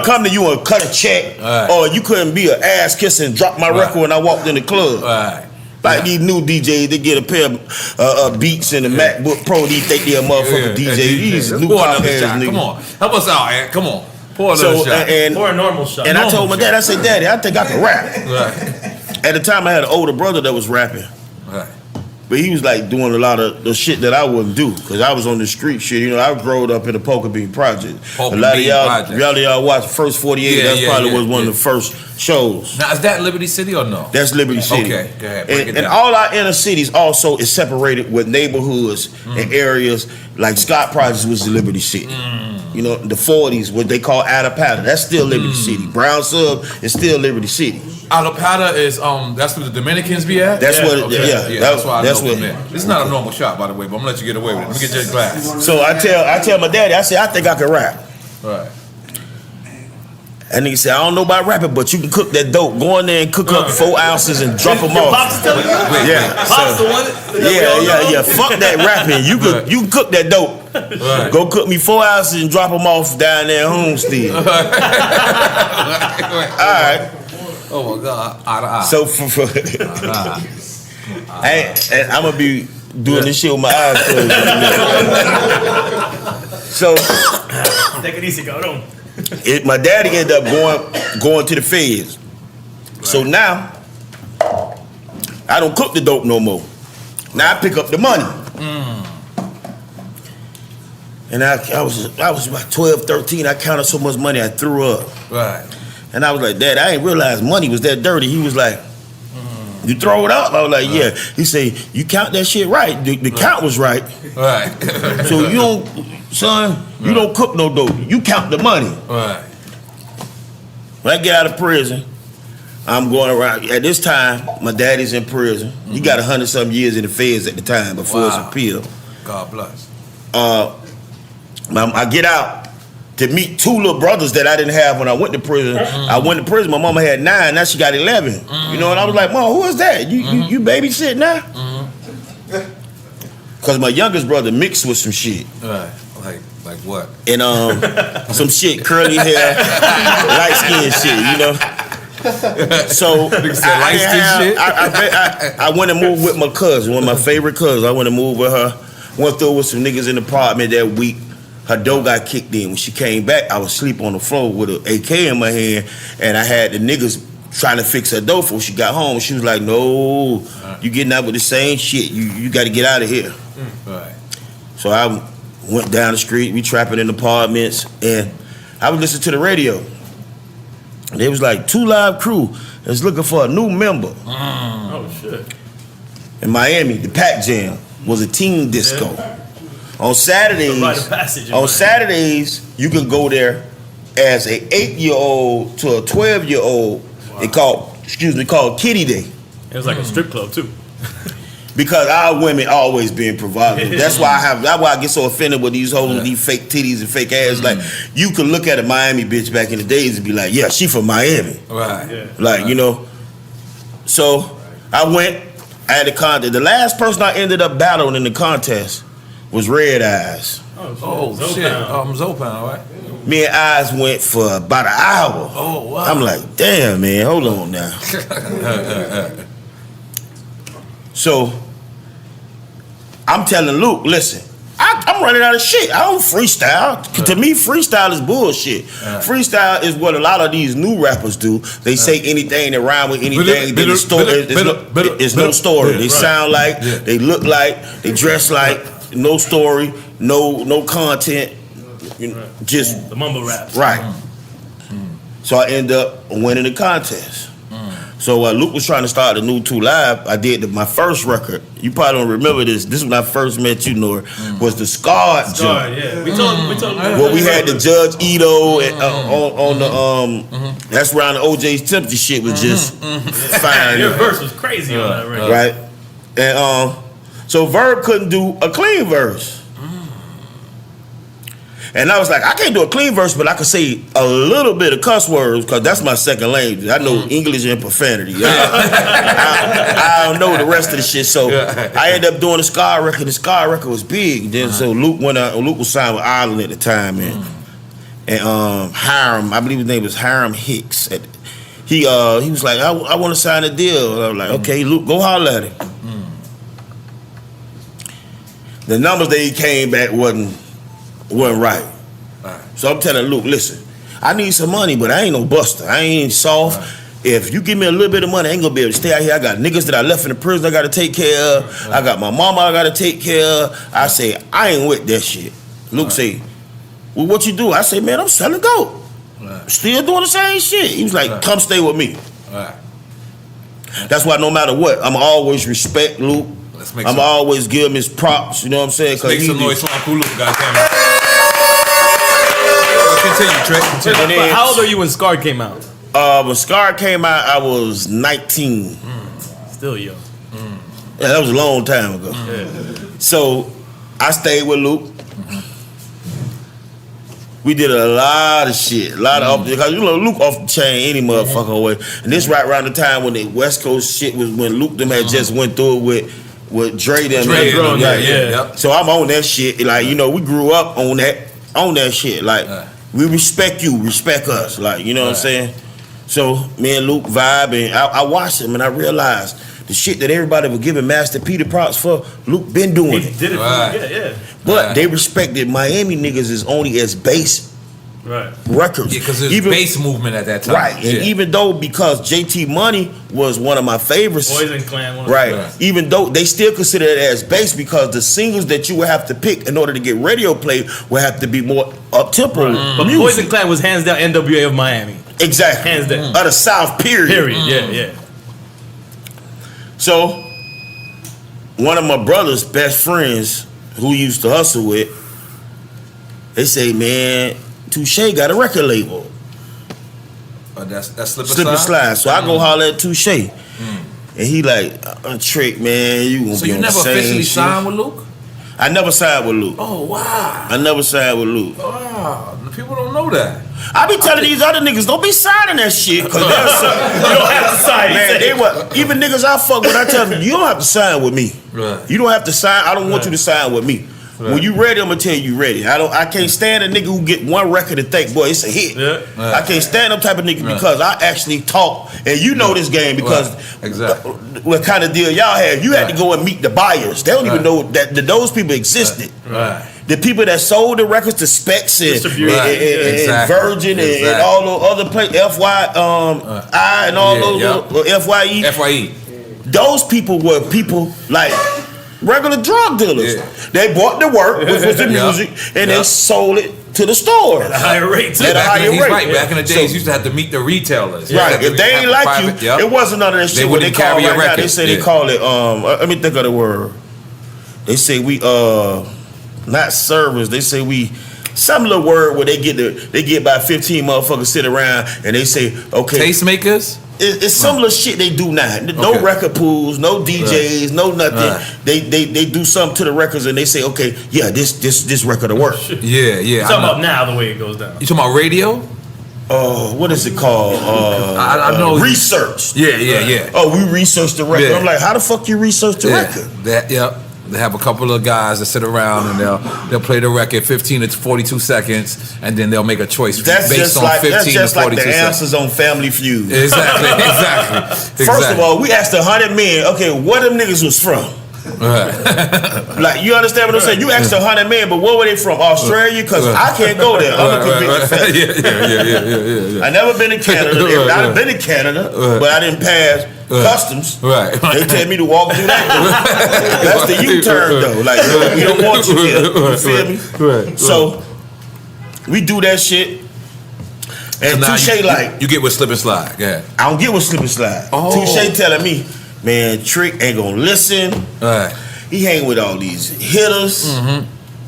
come to you and cut a check, or you couldn't be an ass kisser and drop my record when I walked in the club. Like these new DJs, they get a pair of Beats and a MacBook Pro. These think they're a motherfucking DJ. These new pop ass niggas. Come on, help us out, Ant. Come on, pour another shot. Pour a normal shot. And I told my dad, I said, Daddy, I think I can rap. At the time, I had an older brother that was rapping. But he was like doing a lot of the shit that I wouldn't do because I was on the street shit. You know, I growed up in the Poker Bean Project. A lot of y'all watched First 48. That probably was one of the first shows. Now, is that Liberty City or no? That's Liberty City. Okay, go ahead. And all our inner cities also is separated with neighborhoods and areas like Scott Projects was the Liberty City. You know, the 40s, what they call Adapata, that's still Liberty City. Brown Sub is still Liberty City. Adapata is that's where the Dominicans be at? That's what that's why I know from there. This is not a normal shot, by the way, but I'm gonna let you get away with it. Let me get you a glass. So I tell my daddy, I say, I think I can rap. Right. And nigga said, I don't know about rapping, but you can cook that dope. Go in there and cook up 4 ounces and drop them off. Pops tell you? Pops the one? Yeah. Fuck that rapping. You can cook that dope. Right. Go cook me 4 ounces and drop them off down there in Homestead. All right. Oh my God. So and I'm gonna be doing this shit with my eyes closed. So take it easy, go on. My daddy ended up going to the feds. Right. So now I don't cook the dope no more. Now I pick up the money. And I was about 12, 13. I counted so much money I threw up. Right. And I was like, Dad, I ain't realized money was that dirty. He was like, you throw it up? I was like, yeah. He said, you count that shit right. The count was right. Right. So you don't, son, you don't cook no dope. You count the money. Right. When I get out of prison, I'm going around. At this time, my daddy's in prison. He got 100-something years in the feds at the time before his appeal. God bless. I get out to meet 2 little brothers that I didn't have when I went to prison. I went to prison. My mama had 9. Now she got 11. You know, and I was like, Mom, who is that? You babysit now? Because my youngest brother mixed with some shit. Right. Like what? And some shit, curly hair, light skin shit, you know. So I went and moved with my cousin, one of my favorite cousins. I went and moved with her. Went through with some niggas in the apartment that week. Her door got kicked in. When she came back, I was asleep on the floor with an AK in my hand, and I had the niggas trying to fix her door before she got home. She was like, no, you getting out with the same shit. You got to get out of here. Right. So I went down the street. We trapping in apartments, and I was listening to the radio. And there was like 2 Live Crew that's looking for a new member. Oh, shit. In Miami, the Pac Jam was a teen disco. Yeah. On Saturdays, you could go there as a 8-year-old to a 12-year-old. Wow. It called Kitty Day. It was like a strip club too. Because our women always being provocative. That's why I get so offended with these hoes, these fake titties and fake ass. Like, you could look at a Miami bitch back in the days and be like, yeah, she from Miami. Right. Yeah. Like, you know. So I went. I had a contest. The last person I ended up battling in the contest was Red Eyes. Oh shit. Zopan, right? Me and Eyes went for about an hour. Oh, wow. I'm like, damn, man, hold on now. So I'm telling Luke, listen, I'm running out of shit. I don't freestyle. To me, freestyle is bullshit. Freestyle is what a lot of these new rappers do. They say anything that rhyme with anything. It's no story. They sound like, they look like, they dress like, no story, no content. You know, just the mumble raps. Right. So I end up winning the contest. So Luke was trying to start the new 2 Live. I did my first record. You probably don't remember this. This is when I first met you, Nora. Was the Scarred jump. Yeah. We told well, we had the Judge Ito and, on the that's around the OJ Tempted shit was just fine. Your verse was crazy on that record. Right. And so Verb couldn't do a clean verse. And I was like, I can't do a clean verse, but I could say a little bit of cuss words because that's my second language. I know English and profanity. I don't know the rest of the shit. So I ended up doing the Scar record. The Scar record was big. Then so Luke went out. Luke was signed with Island at the time, and Hiram, I believe his name was Hiram Hicks. He was like, I want to sign a deal. I was like, okay, Luke, go holler at him. The numbers that he came back wasn't right. So I'm telling Luke, listen, I need some money, but I ain't no buster. I ain't soft. If you give me a little bit of money, I ain't gonna be able to stay out here. I got niggas that I left in the prison I gotta take care of. I got my mama I gotta take care of. I say, I ain't with that shit. Luke say, well, what you do? I say, man, I'm selling gold. Still doing the same shit. He was like, come stay with me. That's why no matter what, I'm always respect Luke. I'm always give him his props. You know what I'm saying? Make some noise for Uncle Luke, goddammit. Continue, Trick. Continue. But how old are you when Scar came out? When Scar came out, I was 19. Still young. Yeah, that was a long time ago. So I stayed with Luke. We did a lot of shit, because you know Luke off the chain any motherfucker way. And this right around the time when the West Coast shit was when Luke them had just went through it with Dre them. Yeah. So I'm on that shit. Like, you know, we grew up on that shit. Like, we respect you, respect us. Like, you know what I'm saying? So me and Luke vibe, and I watched him and I realized the shit that everybody was giving Master P the props for, Luke been doing it. Did it yeah. But they respected Miami niggas is only as bass records. Yeah, because there's bass movement at that time. Right. And even though, because JT Money was one of my favorites. Poison Clan. Even though they still consider it as bass, because the singles that you would have to pick in order to get radio play would have to be more up-tempo But Poison Clan was hands down N.W.A. of Miami. Exactly. Hands down. Of the South, period. Yeah. So, one of my brother's best friends, who he used to hustle with, they say, man, Touche got a record label. That's Slip and Slide. So I go holler at Touche. And he like, Trick, man, you gonna so be you on the never same officially shit. signed with Luke? I never signed with Luke. Oh, wow. I never signed with Luke. Wow. People don't know that. I be telling these other niggas, don't be signing that shit. Cause you don't have to sign. Man, even niggas I fuck with, I tell them, you don't have to sign with me. You don't have to sign. I don't want you to sign with me. When you ready, I'm gonna tell you ready. I can't stand a nigga who get one record and think, boy, it's a hit. I can't stand them type of nigga because I actually talk, and you know this game because what kind of deal y'all have. You had to go and meet the buyers. They don't even know that those people existed. The people that sold the records to Specs and Virgin and all those other places, FY and all those FYE. Those people were people like regular drug dealers. They bought the work, which was the music, and they sold it to the stores at a higher rate. Back in the days, you used to have to meet the retailers. If they ain't like you, it wasn't none of that shit. What they call right now, they say they call it. Let me think of the word. They say we not servers. They say we some little word where they get about 15 motherfuckers sit around and they say, okay, tastemakers. It's some little shit they do now. No record pools, no DJs, no nothing. They do something to the records and they say, okay, yeah, this record will work. Yeah. Talking about now the way it goes down. You talking about radio? What is it called? I know research. Yeah. Oh, we researched the record. I'm like, how the fuck you research the record? They have a couple of guys that sit around and they'll play the record 15 to 42 seconds, and then they'll make a choice based on 15 to 42 seconds. That's just like the answers on Family Feud. Exactly. First of all, we asked 100 men, okay, where them niggas was from? Like, you understand what I'm saying? You asked 100 men, but where were they from? Australia? Because I can't go there. I'm a convicted felon. I never been in Canada. I've been in Canada, but I didn't pass customs. They tell me to walk through that door. That's the U-turn though. Like, we don't want you here. You feel me? So we do that shit. And so Touche like you get with Slip and Slide. Yeah. I don't get with Slip and Slide. Touche telling me, man, Trick ain't gonna listen. He hang with all these hitters.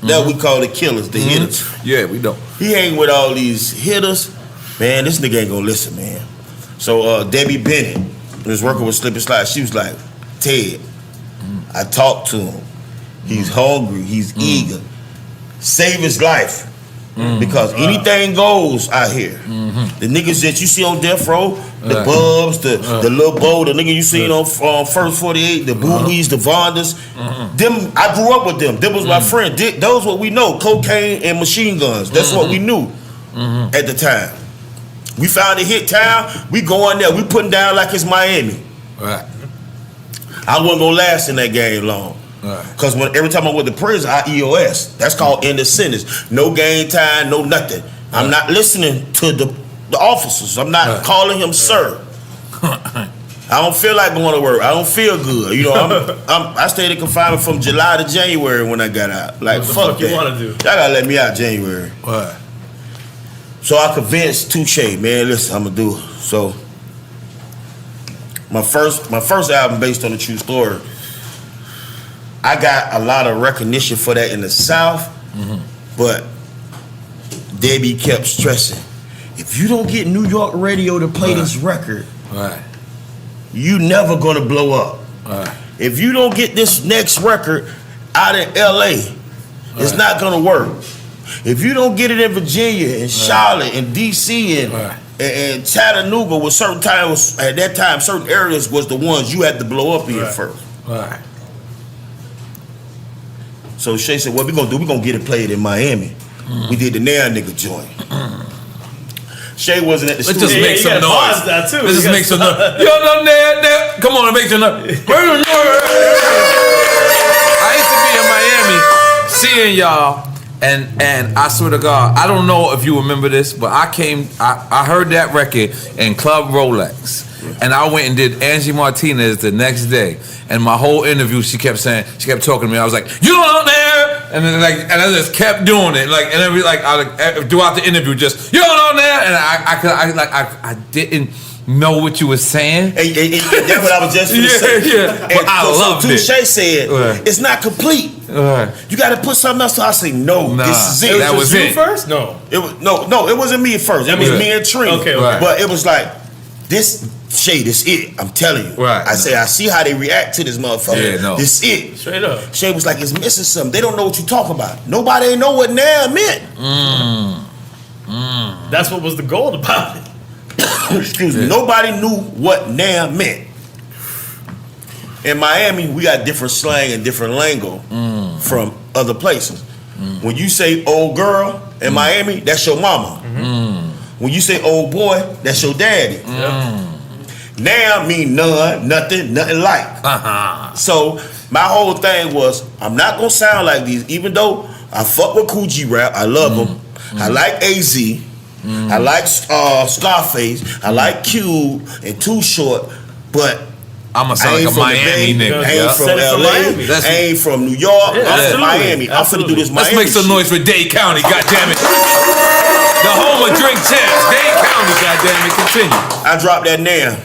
That we call the killers, the hitters. Yeah, we know. He hang with all these hitters. Man, this nigga ain't gonna listen, man. So Debbie Bennett was working with Slip and Slide. She was like, Ted, I talked to him. He's hungry. He's eager. Save his life. Because anything goes out here. The niggas that you see on death row, the Bubs, the Lil Bo, the nigga you seen on First 48, the Boogies, the Vondas, them, I grew up with them. Them was my friend. Those what we know, cocaine and machine guns. That's what we knew. at the time. We found a hit town. We going there. We putting down like it's Miami. Right. I wasn't gonna last in that game long. Cause every time I went to prison, I EOS. That's called end of sentence. No game time, no nothing. I'm not listening to the officers. I'm not calling him sir. I don't feel like going to work. I don't feel good. You know, I stayed in confinement from July to January when I got out. Like, what the fuck fuck that. you want to do? Y'all gotta let me out January. What? So I convinced Touche, man, listen, I'm gonna do it. So my first album based on a true story, I got a lot of recognition for that in the South, but Debbie kept stressing, if you don't get New York radio to play this record, you never gonna blow up. If you don't get this next record out in LA, it's not gonna work. If you don't get it in Virginia and Charlotte and DC and Chattanooga, was certain times at that time, certain areas was the ones you had to blow up in first. So Shay said, what we gonna do? We gonna get it played in Miami. We did the Now Nigga joint. Shay wasn't at the studio. Let's just make some noise. Let's just make some noise. Yo, no, there. Come on, make some noise. I used to be in Miami seeing y'all, and I swear to God, I don't know if you remember this, but I heard that record in Club Rolex. And I went and did Angie Martinez the next day, and my whole interview she kept talking to me. I was like, "You out there?" And then and I just kept doing it, and throughout the interview, just "You out there?" And I didn't know what you were saying. And that's what I was just gonna say. Yeah. But I loved it. Touche said it's not complete. You got to put something else. So I say no. This is it. That was you it. first? No. It was no. It wasn't me first. It was me and Trina. Okay. But it was like this. Shay, this it. I'm telling you. I say, I see how they react to this motherfucker. Yeah, no. This it. Straight up. Shay was like, it's missing something. They don't know what you talk about. Nobody ain't know what now meant. That's what was the goal about it. Excuse me. Nobody knew what now meant. In Miami, we got different slang and different lingo from other places. When you say old girl in Miami, that's your mama. When you say old boy, that's your daddy. Now mean none, nothing like. So my whole thing was, I'm not gonna sound like these, even though I fuck with Cool G Rap, I love them. I like AZ, I like Scarface, I like Cube and Too Short, but I'm gonna sound like a Miami nigga. I ain't from LA. I ain't from New York. I'm from Miami. I'm finna do this Miami. Let's make some noise for Dade County, goddammit. The home of drink champs, Dade County, goddammit. Continue. I dropped that now.